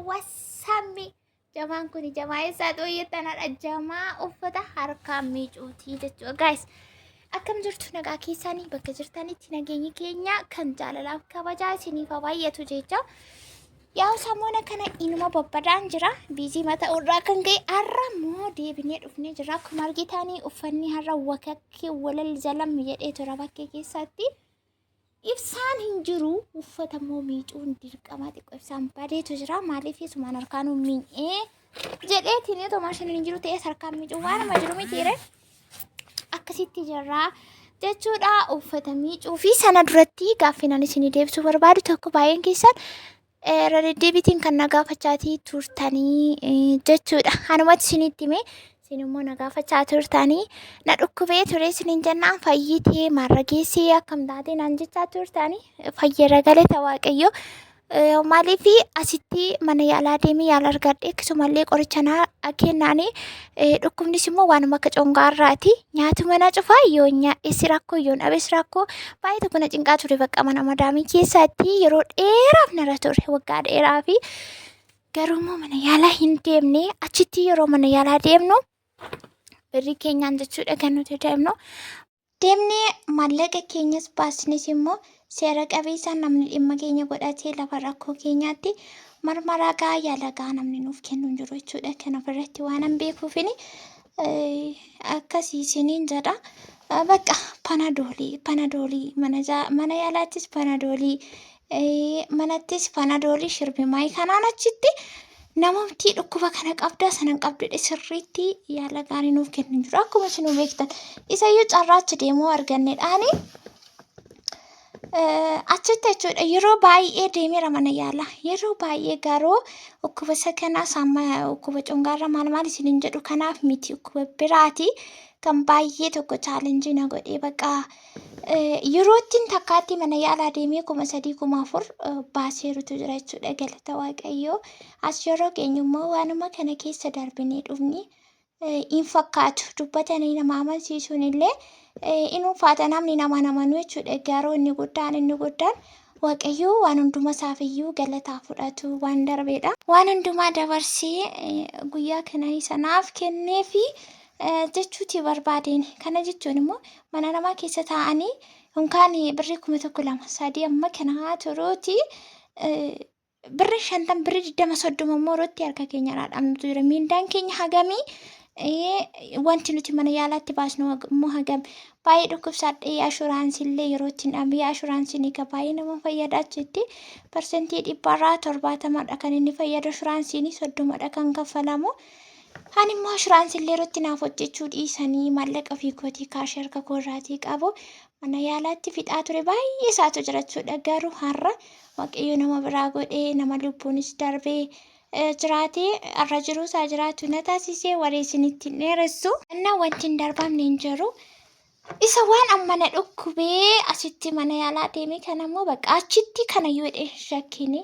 wasammi. Jamaan kun jamaa isaa xooyyatanaadha. Jamaa uffata harkaan miicuutii jechuudha. Guys, akkam jirtu nagaa keessanii bakka jirtanitti nageenyi keenya kan jaalalaaf kabajaa isiniif baay'atu jecha. Yaa samoona kana inuma babbadaan jira. Biizii mata irraa kan ga'e har'a moo deebinee dhufnee jira. Akkuma argitanii uffanni har'a wakakkee walal jalam jedhee tura bakkee keessatti. Ibsaan hin jiru uffata moo miicuun dirqama xiqqoo ibsaan badeetu jira. Maaliif isumaan harkaan mii'ee jedheetiin itoo maashiniin hin jiru ta'ee harkaan miicuu waan nama jiru mitiire akkasitti jirra jechuudha. Uffata miicuu fi sana duratti gaaffinan isinii deebisuu barbaadu tokko baay'een keessan deddeebiitiin kan nagaafachaatii turtanii jechuudha. Hanumatti isinitti himee isin immoo nagaafachaa turtanii na dhukkubee ture isiniin jennaan fayyitee maarrageessee akkam taate naan jechaa turtanii fayyara galata waaqayyo. Maaliif asitti mana yaalaa deemee yaala argadhe akkasumallee qoricha naa kennaanii dhukkubnis immoo waanuma akka congaarraati. Nyaatu mana cufaa yoo nyaadhes rakkoo yoo dhabes rakkoo baay'ee tokko na cinqaa ture bakka mana madaamii keessatti yeroo dheeraaf nara ture waggaa dheeraa fi garuu immoo mana yaalaa hin deemne achitti yeroo mana yaalaa deemnu birrii keenyaan jechuudha kan nuti deemnee maallaqa keenyas baasnes immoo seera qabeessaan namni dhimma keenya godhatee lafa rakkoo keenyaatti marmaraa gaa yaala gaa namni nuuf kennu hin jiru jechuudha. Kan ofirratti waan hin beekuufin akkasiisiniin jedha. Bakka panadoolii mana yaalaattis panadoolii manattis panadoolii shirbimaayii kanaan achitti namumti dhukkuba kana qabda sanan qabdudha sirriitti yaala gaarii nuuf kennu hin jiru. Akkuma isin beektan isayyuu carraachi deemuu argannedhaani. Achitti jechuudha yeroo baay'ee deemeera mana yaalaa yeroo baay'ee garuu dhukkuba isa kanaas amma dhukkuba congaarra maal isiniin jedhu kanaaf miti dhukkuba biraati kan baay'ee tokko chaalenjii na godhee bakka yeroo ittiin takkaatti mana yaalaa deemee 3,400 baaseerutu jira jechuudha. Galata waaqayyoo as yeroo keenyummoo waanuma kana keessa darbinee dhufni hin fakkaatu dubbatanii nama amansiisuun illee in ulfaata namni nama namanuu jechuudha. Garuu inni guddaan waaqayyoo waan hundumaa isaafiyyuu galataa fudhatu waan darbeedha. Waan hundumaa dabarsee guyyaa kana sanaaf kenneefi jechuuti barbaadeen. Kana jechuun immoo mana namaa keessa taa'anii yookaan birrii 1,200 amma kana turuuti birrii 50 birrii 20 immoo irratti harka keenyarraa dhabnutu jira. Miindaan keenya hagamii wanti nuti mana yaalaatti baasnu immoo hagam baay'ee dhukkubsadhee ashuraansiillee yeroo ittiin dhabee ashuraansiin egaa baay'ee nama fayyada jetti parsentii 70% kan inni fayyadu ashuraansiin 30 kan kaffalamu. Ani immoo ashuraansiillee yeroo itti naaf hojjechuu dhiisanii maallaqa fi kootii kaashii harka koorraatii qabu mana yaalaatti fixaa ture baay'ee isaatu jira jechuudha. Garuu har'a waaqayyo nama biraa godhee nama lubbuunis darbee jiraatee har'a jiruu isaa jiraatu na taasisee wareesinitti dheeressu. Innaa wanti hin darbamne hin jiru. Isa waan amma na dhukkubee asitti mana yaalaa deemee kanammoo bakka achitti kana yoo shakkini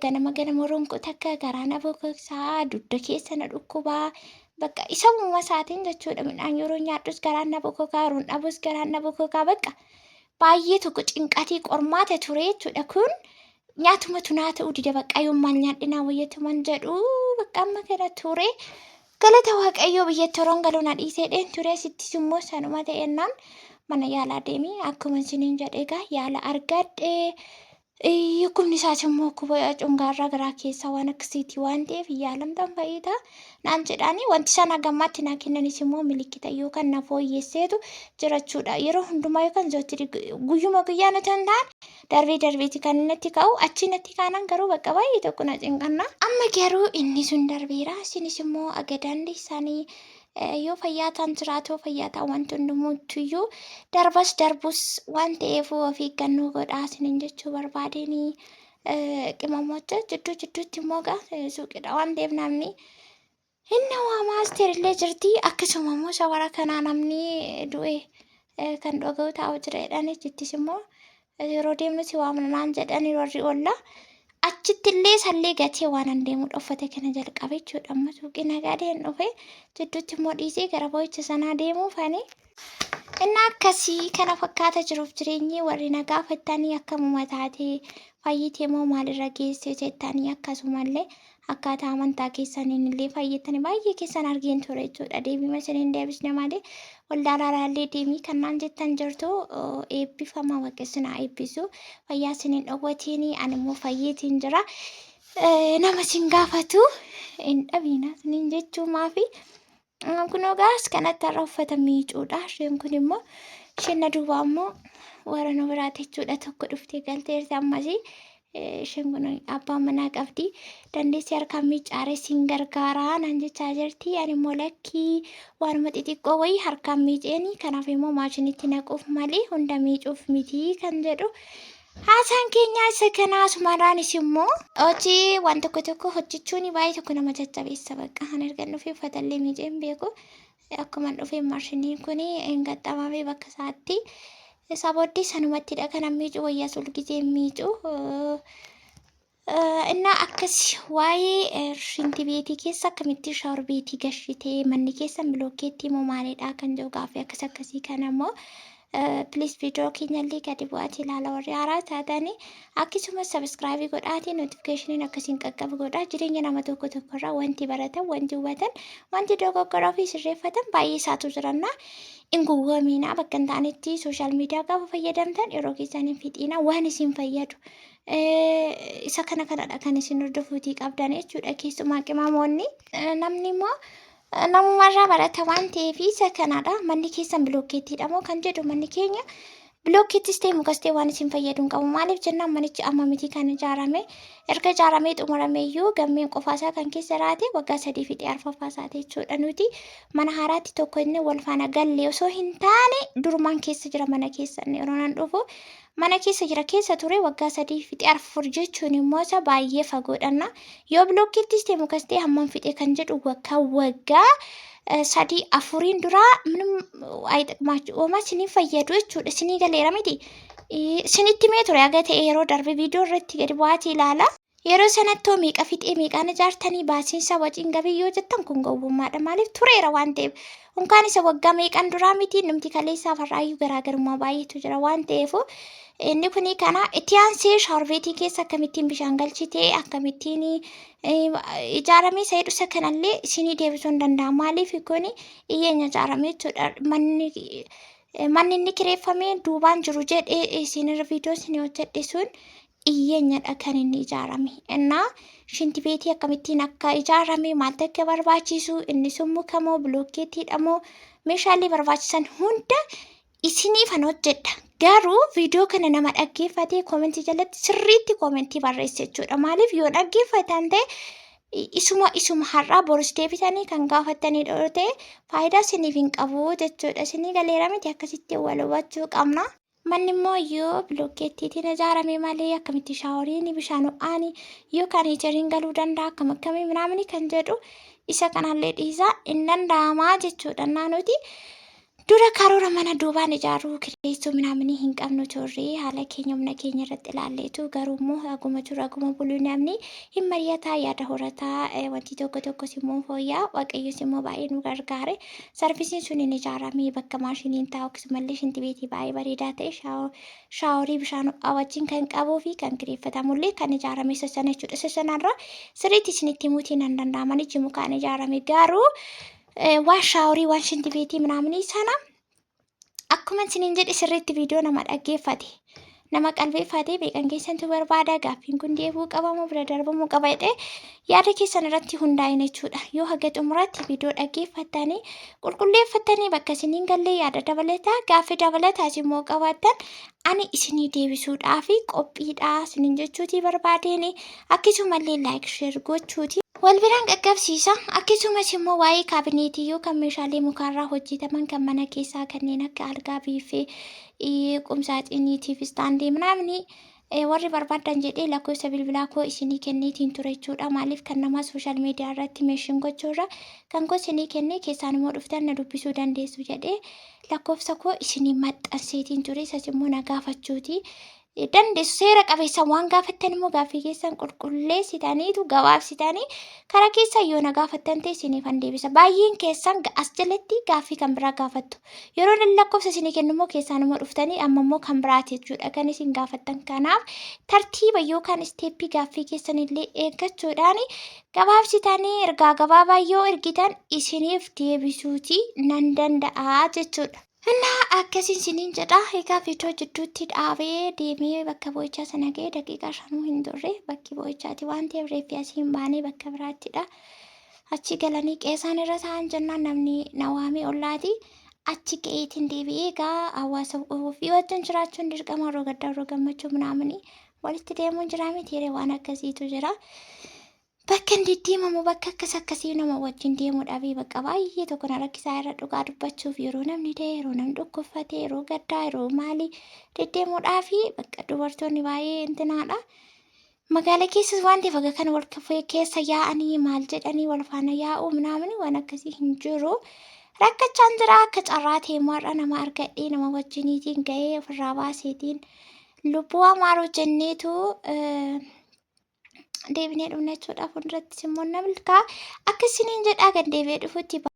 ganama ronqoo takka garaa na bokoksaa dugda keessa na dhukkubaa bakka isa uumama isaatiin jechuudha. Midhaan yeroo nyaadhus garaan na bokokaa yeroon dhabus garaan na bokokaa bakka baay'ee tokko cinqatii qormaata ture jechuudha. Kun nyaatumatu naa ta'uu dida bakka yoommaan nyaadhinaa wayyatuman jedhu bakka amma kana ture. Galata waaqayyoo biyyatti horoon galuu na dhiisee dheen ture sittis immoo sanuma ta'ennaan mana yaalaa deemee akkuma isiniin jedhe egaa yaala argadhee hukumni isaas immoo dhukkuba congaarraa garaa keessaa waan akkasiiti waan ta'eef yaalamtan fayyada naan jedhaanii wanti sana gammaatti naa kennanis immoo milikkita yookaan na fooyyesseetu jirachuudha. Yeroo hundumaa yookaan zooti guyyuma guyyaa nuti hin taane darbeeti kan inni ka'u achi natti kaanan garuu bakka baay'ee tokko na cinqanna. Amma garuu inni sun darbeera isinis immoo agadaan isaanii yoo fayyaa ta'an jiraatoo fayyaa ta'an wanti hundumtuyyuu darbus waan ta'eef of eeggannoo godhaa isiniin jechuu barbaadeenii qimamoota jidduutti immoo suuqidha waan ta'eef namni inni waamaa asteerillee jirti akkasuma immoo shawara kanaa namni du'e kan dhaga'u taa'u jira jedhanii jittis immoo yeroo deemnu si waamnaan jedhanii warri oolla achittillee sallee gatee waan hin deemu uffata kana jalqabe jechuudha. Amma suuqii nagaadeen dhufe jidduutti immoo dhiisee gara boo'icha sanaa deemuufani. Inni akkasii kana fakkaata jiruuf jireenyi warri nagaa fattanii akkamuma taatee fayyitee moo maalirra geesse jettanii akkasumallee akkaataa amantaa keessaniin illee fayyettanii baay'ee keessan argeen ture jechuudha. Deebii isiniin deebisne malee waldaalaallee deemii kannaan jettan jirtu eebbifama waaqessinaa eebbisu fayyaa isiniin dhowwatiin ani immoo fayyeetiin jira. Nama sin gaafatu hin dhabiina isiniin jechuu maafi. Kun ogaas kanatti har'a uffata miicuudha. Isheen kun immoo isheen na duubaa immoo warra nu biraati jechuudha. Tokko dhuftee galteerti ammasii. Isheen kun abbaan manaa qabdi. Dandeessee harkaan miicaaree siin gargaaraa naan jechaa jirti. Ani immoo lakkii waanuma xixiqqoo wayii harkaan miiceeni. Kanaaf immoo maashinitti naquuf malee hunda miicuuf miti kan jedhu. Haasaan keenya isa kanaa sumaraanis immoo hojii waan tokko hojjechuun baay'ee tokko nama jajjabeessa bakka kan argan dhufee uffatallee miiceen beeku akkuma dhufee maashiniin kun hin qaxxamamee bakka isaatti isa booddee sanumattidha kan miicu wayyaa sulgisee miicu innaa akkas waa'ee shinti beetii keessa akkamitti shaawar beetii gashitee manni keessan bilookeettii moo maalidha kan jiru gaaffii akkasii kana immoo please video keenyallee gadi bu'aatii ilaala warri haaraa taatanii akkasumas subscribe godhaatii notificationin akkasiin qaqqabu godhaa jireenya nama tokko irraa wanti baratan wanti hubatan wanti dogoggoraa fi sirreeffatan baay'ee isaatu jiranna hin gowwoominaa bakka hin taanetti sooshaal miidiyaa gaafa fayyadamtan yeroo keessaniin fixiina waan isin fayyadu isa kanadha kan isin hordofuutii qabdan jechuudha keessumaa qimamoonni namni immoo namumarraa barata waan ta'eef isa kanadha. Manni keessan bilookeettiidha moo kan jedhu manni keenya bilookeettis ta'e mukas ta'e waan isin fayyadu hin qabu. Maaliif jennaan manichi amma miti kan ijaarame erga ijaaramee xumurame iyyuu gammeen qofaasaa kan keessa raate waggaa 3 fi arfaffaasaa jechuudha. Nuti mana haaraatti tokko inni wal faana galle osoo hin taane durumaan keessa jira mana keessan yeroo nan dhufu mana keessa jira keessa ture waggaa 3 fi 4 jechuun immoo isa baay'ee fagoodhanna. Yoo bilookeettis ta'e mukas ta'e hammam fixe kan jedhu waggaa 3-4 duraa ምንም አይጠቅማችሁ ኦማ ሲኒ ፈየዱ እቹ ሲኒ ገሌራ ሚቲ ሲኒቲ ሜትሮ ያገተ ኤሮ ዳርቤ ቪዲዮ ረቲ ገዲ ባቲ ላላ yeroo sanatto meeqa fixee meeqaan ijaartanii baasiinsa waciin gabiyyoo jettan kun gowwummaadha maaliif tureera waan ta'eef unkaan isa waggaa meeqan duraa miti namti kaleessaa farraayyuu garaagarummaa baay'eetu jira waan ta'eef inni kuni kana itti aansee shaawar keessa akkamittiin bishaan galchitee akkamittiin ijaaramee isa jedhu isa kanallee isinii deebisuu hin danda'amu maaliif kuni iyyeenya ijaaramee jechuudha manni inni kireeffamee duubaan jiru jedhee isinirra viidiyoo isinii hojjedhe sun iyyeenyadha kan inni ijaarame. Innaa shinti beetii akkamittiin akka ijaarame maaltu akka barbaachisu inni sun mukamoo bilookeettiidha moo meeshaalee barbaachisan hunda isiniifan hojjedha. Garuu viidiyoo kana nama dhaggeeffatee koomentii jalatti sirriitti koomentii barreessa jechuudha. Maaliif yoo dhaggeeffatan ta'e isuma har'aa boris deebitanii kan gaafattanii dhoo ta'e faayidaa isiniif hin qabu jechuudha. Isinii galeera miti akkasitti wal hubachuu qabna. Manni immoo yoo bilookeettiitiin ijaarame malee akkamitti shaaworiin bishaan ho'aanii yookaan hiitariin galuu danda'a akkamii manaamni kan jedhu isa kanallee dhiisaa hin danda'amaa jechuudha. Naannoti dura karoora mana duubaan ijaaruu kireessuu manaamni hin qabnu turre haala keenya humna keenya irratti ilaalleetu garuu immoo haguma jiru haguma buluu namni hin mari'ataa yaada horataa wanti tokko simmoo fooyyaa waaqayyo simmoo baay'ee nu gargaare sarvisiin sun hin ijaaramee bakka maashiniin taa'u akkasumallee shinti beetii baay'ee bareedaa ta'e shaaworii bishaan ho'aa wajjin kan qabuu fi kan kireeffatamullee kan ijaarame sana jechuudha. Isa sanarra sirriitti isinitti himuutiin hin danda'amani mukaan ijaarame garuu waan shaaworii waan shinti beetii manaamni sana akkuma isiniin jedhe sirriitti viidiyoo nama dhaggeeffate nama qalbeeffate beekan keessantu barbaada gaaffiin kun deebuu qabamu bira darbamuu qaba jedhee yaada keessan irratti hundaa'e jechuudha. Yoo haga xumuraatti viidiyoo dhaggeeffattanii qulqulleeffattanii bakka isiniin gallee yaada dabalataa gaaffii dabalataas immoo qabaattan ani isinii deebisuudhaaf qophiidha isiniin jechuutii barbaadeen akkasumallee laayik sheer gochuuti. Wal biraan qaqqabsiisa akkasumas immoo waa'ee kaabineetii yookaan meeshaalee mukarraa hojjetaman kan mana keessaa kanneen akka algaa biifee qumsaaxiniitiif istaandii manaamni warri barbaadan jedhee lakkoofsa bilbilaa koo isinii kenneetiin ture jechuudha. Maaliif kan nama sooshaal miidiyaa irratti meeshin gochuurra kan koo isinii kennee keessaan immoo dhuftan na dubbisuu dandeessu jedhee lakkoofsa koo isinii maxxanseetiin ture isas immoo na gaafachuuti. dandeessu seera qabeessa waan gaafattan immoo gaaffii keessan qulqulleessitaniitu gabaabsitanii karaa keessa yoo na gaafattan ta'e isiniif han deebisa. Baay'een keessan as jalatti gaaffii kan biraa gaafattu. Yeroo inni lakkoofsa isinii kennu immoo keessaan immoo dhuftanii amma immoo kan biraati jechuudha kan isin gaafattan. Kanaaf tartiiba yookaan isteeppii gaaffii keessan illee eeggachuudhaan gabaabsitanii ergaa gabaabaa yoo ergitan isiniif deebisuuti nan danda'a jechuudha. Innaa akkasiin isiniin jedha. Egaa viidiyoo jidduutti dhaabee deemee bakka boo'ichaa sana ga'ee daqiiqaa 5 hin turre bakki boo'ichaati waan ta'eef reeffi asii hin baanee bakka biraattidha. Achi galanii qeesaan irra taa'an jennaan namni nawaamee ollaati. Achi ga'eetiin deebi'ee egaa hawaasa ofii wajjin jiraachuun dirqama yeroo gaddaa yeroo gammachuu manaamanii walitti deemuun jira miti waan akkasiitu jira. Bakka hin deddeemamu bakka akkasii nama wajjin deemuudhaaf bakka baay'ee tokko na rakkisaa irra dhugaa dubbachuuf yeroo namni ta'e yeroo namni dhukkubfate yeroo gaddaa yeroo maalii deddeemuudhaaf bakka dubartoonni baay'ee intinaadha. Magaalaa keessas waan ta'eef akka kana wal keessa yaa'anii maal jedhanii wal faana yaa'uu manaamanii waan akkasii hin jiru. Rakkachaan jira akka carraa teemuudhaan nama argadhee nama wajjiniitiin ga'ee ofirraa baaseetiin lubbuu amaaruu jenneetu. Deebinee dhumna jechuudha. Fuuldurattis immoo na milkaa akka isiniin jedhaa gad deebi'ee dhufutti